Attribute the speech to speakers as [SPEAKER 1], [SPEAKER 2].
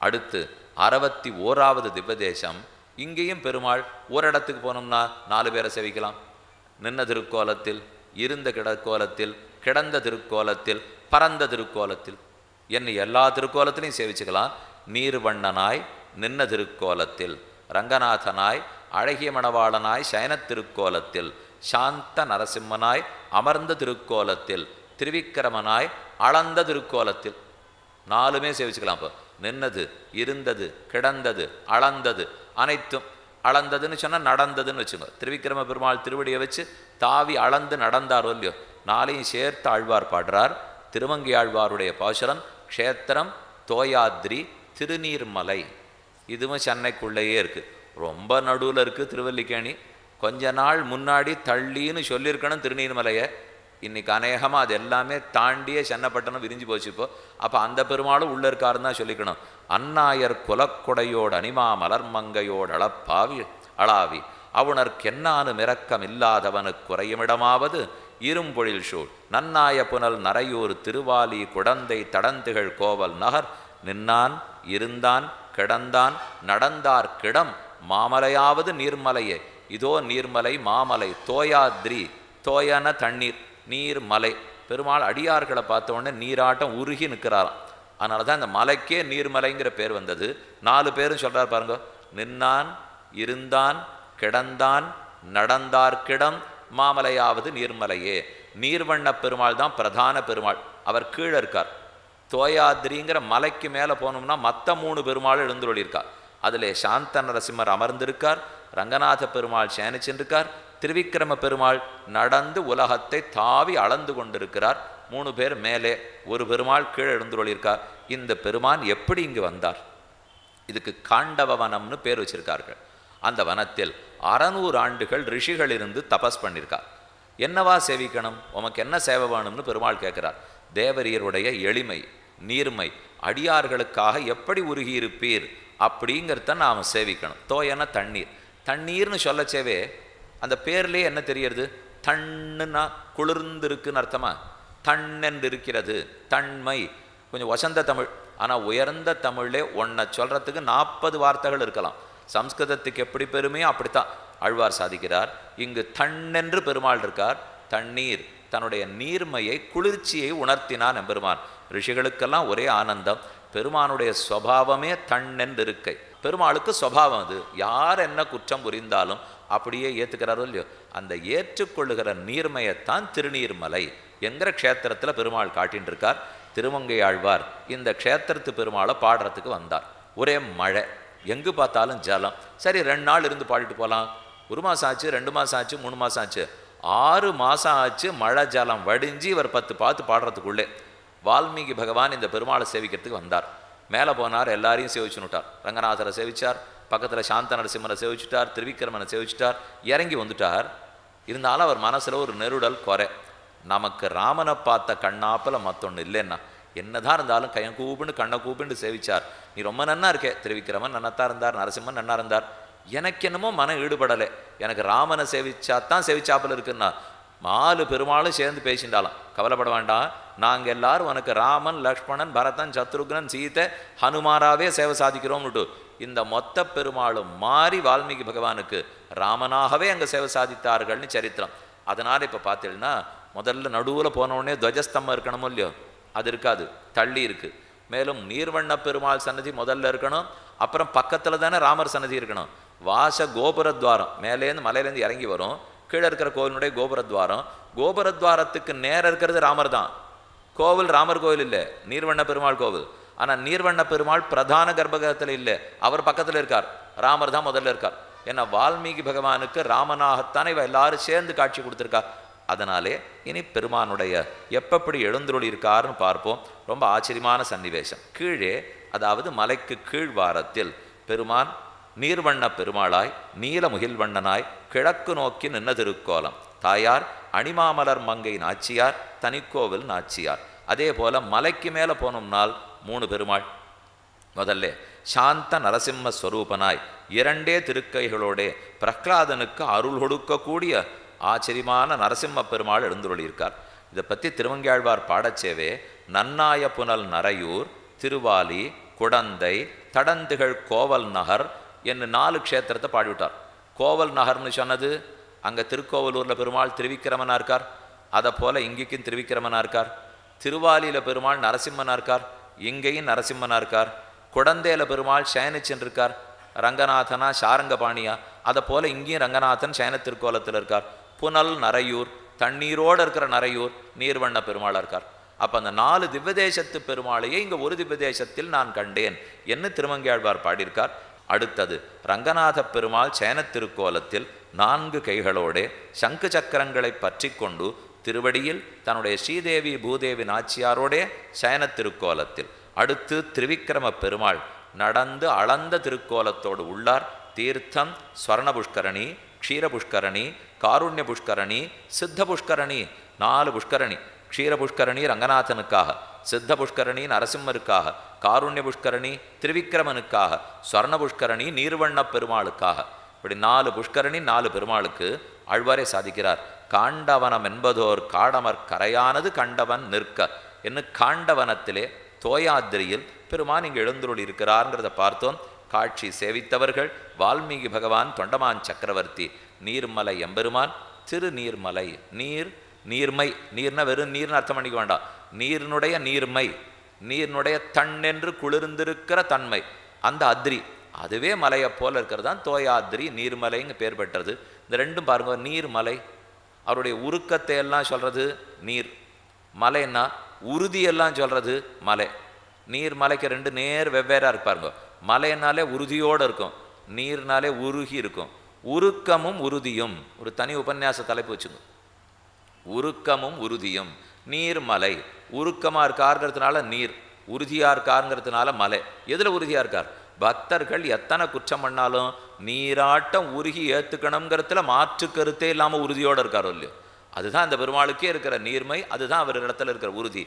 [SPEAKER 1] அடுத்து 61வது திவ்யதேசம். இங்கேயும் பெருமாள் ஒரு இடத்துக்கு போனோம்னா 4 பேரை சேவிக்கலாம். நின்ன திருக்கோலத்தில், இருந்த கிடக்கோலத்தில், கிடந்த திருக்கோலத்தில், பரந்த திருக்கோலத்தில், என்ன எல்லா திருக்கோலத்திலையும் சேவிச்சுக்கலாம். நீர்வண்ணனாய் நின்ன திருக்கோலத்தில், ரங்கநாதனாய் அழகிய மணவாளனாய் சயன திருக்கோலத்தில், சாந்த நரசிம்மனாய் அமர்ந்த திருக்கோலத்தில், திருவிக்கிரமனாய் அளந்த திருக்கோலத்தில், 4மே சேவிச்சுக்கலாம். இப்போ நின்னது, இருந்தது, கிடந்தது, அளந்தது, அனைத்தும். அளந்ததுன்னு சொன்னால் நடந்ததுன்னு வச்சுக்கோ. திருவிக்கிரம பெருமாள் திருவடியை வச்சு தாவி அளந்து நடந்தாரோ இல்லையோ, 4ஐயும் சேர்த்து ஆழ்வார் பாடுறார். திருமங்கை ஆழ்வாருடைய பாசுரம் க்ஷேத்திரம் தோயாத்ரி திருநீர்மலை. இதுவும் சென்னைக்குள்ளேயே இருக்குது. ரொம்ப நடுவில் இருக்குது திருவல்லிக்கேணி. கொஞ்ச நாள் முன்னாடி தள்ளின்னு சொல்லியிருக்கணும் திருநீர்மலையை. இன்றைக்கி அநேகமாக அது எல்லாமே தாண்டியே சென்னப்பட்டணம் விரிஞ்சு போச்சு. இப்போ அப்போ அந்த பெருமாளும் உள்ளே இருக்காருன்னு தான் சொல்லிக்கணும். அந்நாயர் குலக்குடையோடு அனிமா மலர்மங்கையோடு அளாவி அவுணர்க்கென்னானு மிரக்கம் இல்லாதவனுக்கு குறையுமிடமாவது இரும்பொழில் சூழ் நன்னாய புனல் நரையூர் திருவாலி குடந்தை தடந்துகள் கோவல் நகர் நின்னான் இருந்தான் கிடந்தான் நடந்தார் கிடம் மாமலையாவது நீர்மலையே. இதோ நீர்மலை மாமலை தோயாத்ரி. தோயான தண்ணீர், நீர்மலை. பெருமாள் அடியார்களை பார்த்த உடனே நீராட்டம் உருகி நிற்கிறாராம். அதனால தான் இந்த மலைக்கே நீர்மலைங்கிற பேர் வந்தது. 4 பேரும் சொல்கிறார் பாருங்க. நின்னான் இருந்தான் கிடந்தான் நடந்தார்கிடம் மாமலையாவது நீர்மலையே. நீர்வண்ண பெருமாள் தான் பிரதான பெருமாள். அவர் கீழே இருக்கார். தோயாத்ரிங்கிற மலைக்கு மேலே போனோம்னா மற்ற 3 பெருமாள் எழுந்துள்ளிருக்கார். அதில் சாந்த நரசிம்மர் அமர்ந்திருக்கார், ரங்கநாத பெருமாள் சேனிச்சிருக்கார், திருவிக்கிரம பெருமாள் நடந்து உலகத்தை தாவி அளந்து கொண்டிருக்கிறார். 3 பேர் மேலே, ஒரு பெருமாள் கீழே எழுந்துள்ளிருக்கார். இந்த பெருமான் எப்படி இங்கு வந்தார்? இதுக்கு காண்டவ வனம்னு பேர் வச்சிருக்கார்கள். அந்த வனத்தில் 600 ஆண்டுகள் ரிஷிகள் இருந்து தபஸ் பண்ணியிருக்கார். என்னவா சேவிக்கணும், உமக்கு என்ன சேவை வேணும்னு பெருமாள் கேட்குறார். தேவரீருடைய எளிமை, நீர்மை, அடியார்களுக்காக எப்படி உருகியிருப்பீர் அப்படிங்கிறத நாம் சேவிக்கணும். தோயன தண்ணீர். தண்ணீர்னு சொல்லச்சேவே அந்த பேர்லேயே என்ன தெரியறது? தண்ணுன்னா குளிர்ந்துருக்குன்னு அர்த்தமா? தண்ணென்று இருக்கிறது, தன்மை. கொஞ்சம் வசந்த தமிழ். ஆனால் உயர்ந்த தமிழ்லே ஒன்றை சொல்கிறதுக்கு 40 வார்த்தைகள் இருக்கலாம். சம்ஸ்கிருதத்துக்கு எப்படி பெருமையோ அப்படித்தான் ஆழ்வார் சாதிக்கிறார். இங்கு தண்ணென்று பெருமாள் இருக்கார். தண்ணீர், தன்னுடைய நீர்மையை குளிர்ச்சியை உணர்த்தினான் எம்பெருமான். ரிஷிகளுக்கெல்லாம் ஒரே ஆனந்தம். பெருமானுடைய ஸ்வபாவமே தண்ணென்று இருக்கை. பெருமாளுக்கு ஸ்வபாவம் அது. யார் என்ன குற்றம் புரிந்தாலும் அப்படியே ஏற்றுக்கிறாரோ இல்லையோ, அந்த ஏற்றுக்கொள்ளுகிற நீர்மையைத்தான் திருநீர்மலை என்கிற க்ஷேத்திரத்தில் பெருமாள் காட்டின்னு இருக்கார். திருமங்கை ஆழ்வார் இந்த க்ஷேத்திரத்து பெருமாளை பாடுறதுக்கு வந்தார். ஒரே மழை, எங்கு பார்த்தாலும் ஜலம். சரி 2 நாள் இருந்து பாடிட்டு போகலாம். 1 மாதம் ஆச்சு, 2 மாதம் ஆச்சு, 3 மாதம் ஆச்சு, 6 மாதம் ஆச்சு. மழை ஜலம் வடிஞ்சு இவர் 10 பார்த்து பாடுறதுக்குள்ளே வால்மீகி பகவான் இந்த பெருமாளை சேவிக்கிறதுக்கு வந்தார். மேலே போனார், எல்லாரையும் சேவிச்சுட்டார். ரங்கநாதரை சேவிச்சார், பக்கத்தில் சாந்த நரசிம்மரை சேவிச்சுட்டார், திருவிக்கிரமனை சேவிச்சுட்டார், இறங்கி வந்துட்டார். இருந்தாலும் அவர் மனசில் ஒரு நெருடல் குறை. நமக்கு ராமனை பார்த்த கண்ணாப்பில் மற்றொன்று இல்லைன்னா என்னதான் இருந்தாலும் கையை கூப்பிண்டு கண்ணை கூப்பிண்டு சேவிச்சார். நீ ரொம்ப நன்னா இருக்கே. திருவிக்கிரமன் நன்னத்தான் இருந்தார், நரசிம்மன் நன்னா இருந்தார். எனக்கு என்னமோ மனம் ஈடுபடலை. எனக்கு ராமனை சேவிச்சாத்தான் சேவிச்சாப்பில் இருக்குன்னா 4 பெருமாளும் சேர்ந்து பேசிண்டாலாம். கவலைப்பட வேண்டாம், நாங்கள் எல்லாரும் உனக்கு ராமன், லக்ஷ்மணன், பரதன், சத்ருக்னன், சீதை, ஹனுமாராவே சேவை சாதிக்கிறோம்னுட்டு இந்த மொத்த பெருமாளும் மாறி வால்மீகி பகவானுக்கு ராமனாகவே அங்கே சேவை சாதித்தார்கள்னு சரித்திரம். அதனால் இப்போ பார்த்தீங்கன்னா முதல்ல நடுவில் போனவுடனே துவஜஸ்தம்பம் இருக்கணுமோ இல்லையோ, அது இருக்காது, தள்ளி இருக்குது. மேலும் நீர்வண்ண பெருமாள் சன்னதி முதல்ல இருக்கணும். அப்புறம் பக்கத்தில் தானே ராமர் சன்னதி இருக்கணும். வாச கோபுரத்வாரம் மேலேருந்து மலையிலேருந்து இறங்கி வரும். கீழே இருக்கிற கோவிலுடைய கோபுரத்வாரம், கோபுரத்வாரத்துக்கு நேரம் இருக்கிறது ராமர் தான். கோவில் ராமர் கோவில் இல்லை, நீர்வண்ண பெருமாள் கோவில். ஆனால் நீர்வண்ண பெருமாள் பிரதான கர்ப்பகிரகத்தில் இல்லை, அவர் பக்கத்தில் இருக்கார். ராமர் தான் முதல்ல இருக்கார். ஏன்னா வால்மீகி பகவானுக்கு ராமனாகத்தானே இவ எல்லாரும் சேர்ந்து காட்சி கொடுத்துருக்கா. அதனாலே இனி பெருமானுடைய எப்படி எழுந்துருளி இருக்காருன்னு பார்ப்போம். ரொம்ப ஆச்சரியமான சன்னிவேசம். கீழே, அதாவது மலைக்கு கீழ்வாரத்தில் பெருமான் நீர்வண்ண பெருமாளாய் நீலமுகில்வண்ணனாய் கிழக்கு நோக்கி நின்ன திருக்கோலம். தாயார் அணிமாமலர் மங்கை நாச்சியார், தனிக்கோவில் நாச்சியார். அதே போல மலைக்கு மேலே போனோம்னால் 3 பெருமாள். முதல்ல சாந்த நரசிம்ம ஸ்வரூபனாய் 2 திருக்கைகளோடே பிரகலாதனுக்கு அருள் கொடுக்கக்கூடிய ஆச்சரியமான நரசிம்ம பெருமாள் எழுந்துள்ளிருக்கார். இதை பற்றி திருமங்கையாழ்வார் பாடச்சேவே நன்னாய புனல் நரையூர் திருவாலி குடந்தை தடந்துகள் கோவல் நகர் என்று 4 க்ஷேத்திரத்தை பாடிவிட்டார். கோவல் நகர்னு சொன்னது அங்கே திருக்கோவலூரில் பெருமாள் திருவிக்கிரமனாக இருக்கார். அதை போல் இங்கேக்கும் திருவிக்கிரமனாக இருக்கார். திருவாலியில் பெருமாள் நரசிம்மனாக இருக்கார். இங்கேயும் நரசிம்மனாக இருக்கார். குடந்தையில் பெருமாள் சயனிச்சென்றிருக்கார், ரங்கநாதனா சாரங்கபாணியா. அதை போல் இங்கேயும் ரங்கநாதன் சயன திருக்கோலத்தில் இருக்கார். புனல் நரையூர், தண்ணீரோடு இருக்கிற நரையூர் நீர்வண்ண பெருமாளாக இருக்கார். அப்போ அந்த 4 திவ்யதேசத்து பெருமாளையே இங்கே ஒரு திவ்யதேசத்தில் நான் கண்டேன் என்று திருமங்கையாழ்வார் பாடியிருக்கார். அடுத்தது ரங்கநாத பெருமாள் சயன திருக்கோலத்தில் 4 கைகளோடே சங்கு சக்கரங்களை பற்றி கொண்டு திருவடியில் தன்னுடைய ஸ்ரீதேவி பூதேவி நாச்சியாரோடே சயன திருக்கோலத்தில். அடுத்து திரிவிக்கிரம பெருமாள் நடந்து அளந்த திருக்கோலத்தோடு உள்ளார். தீர்த்தம் ஸ்வர்ண புஷ்கரணி, க்ஷீர புஷ்கரணி, காருண்ய புஷ்கரணி, சித்த புஷ்கரணி, 4 புஷ்கரணி. க்ஷீர புஷ்கரணி ரங்கநாதனுக்காக, சித்த புஷ்கரணி நரசிம்மருக்காக, காருண்ய புஷ்கரணி திரிவிக்கிரமனுக்காக, ஸ்வர்ண புஷ்கரணி நீர்வண்ண பெருமாளுக்காக. இப்படி 4 புஷ்கரணி 4 பெருமாளுக்கு ஆழ்வாரே சாதிக்கிறார். காண்டவனம் என்பதோர் காடமர் கரையானது கண்டவன் நிற்க என்று காண்டவனத்திலே தோயாத்திரியில் பெருமான் இங்கே எழுந்துருள் இருக்கிறார்ங்கிறத பார்த்தோம். காட்சி சேவித்தவர்கள் வால்மீகி பகவான், தொண்டமான் சக்கரவர்த்தி, நீர்மலை எம்பெருமான், திருநீர்மலை. நீர்மை, நீர்னா வெறும் நீர்னு அர்த்தம் பண்ணிக்க வேண்டாம். நீர்னுடைய நீர்மை, நீர்னுடைய தன்னென்று குளிர்ந்திருக்கிற தன்மை, அந்த அத்ரி அதுவே மலையை போல இருக்கிறது தான் தோயாத்ரி, நீர்மலைங்க பேர் பெற்றது. இந்த ரெண்டும் பாருங்க, நீர்மலை அவருடைய உருக்கத்தை எல்லாம் சொல்கிறது நீர், மலைன்னா உறுதியெல்லாம் சொல்கிறது மலை. நீர்மலைக்கு 2 நேர் வெவ்வேறாக இருப்பாருங்க. மலைனாலே உறுதியோடு இருக்கும், நீர்னாலே உருகி இருக்கும். உருக்கமும் உறுதியும் ஒரு தனி உபன்யாச தலைப்பு வச்சுங்க. உருக்கமும் உறுதியும். நீர்மலை உருக்கமாக இருக்காருங்கிறதுனால நீர், உறுதியாக இருக்காருங்கிறதுனால மலை. எதில் உறுதியாக இருக்கார்? பக்தர்கள் எத்தனை குற்றம் பண்ணாலும் நீராட்டம் உருகி ஏற்றுக்கணுங்கிறதுல மாற்று கருத்தே இல்லாமல் உறுதியோடு இருக்காரோ இல்லையோ, அதுதான் இந்த பெருமாளுக்கே இருக்கிற நீர்மை, அதுதான் அவர் இடத்துல இருக்கிற உறுதி.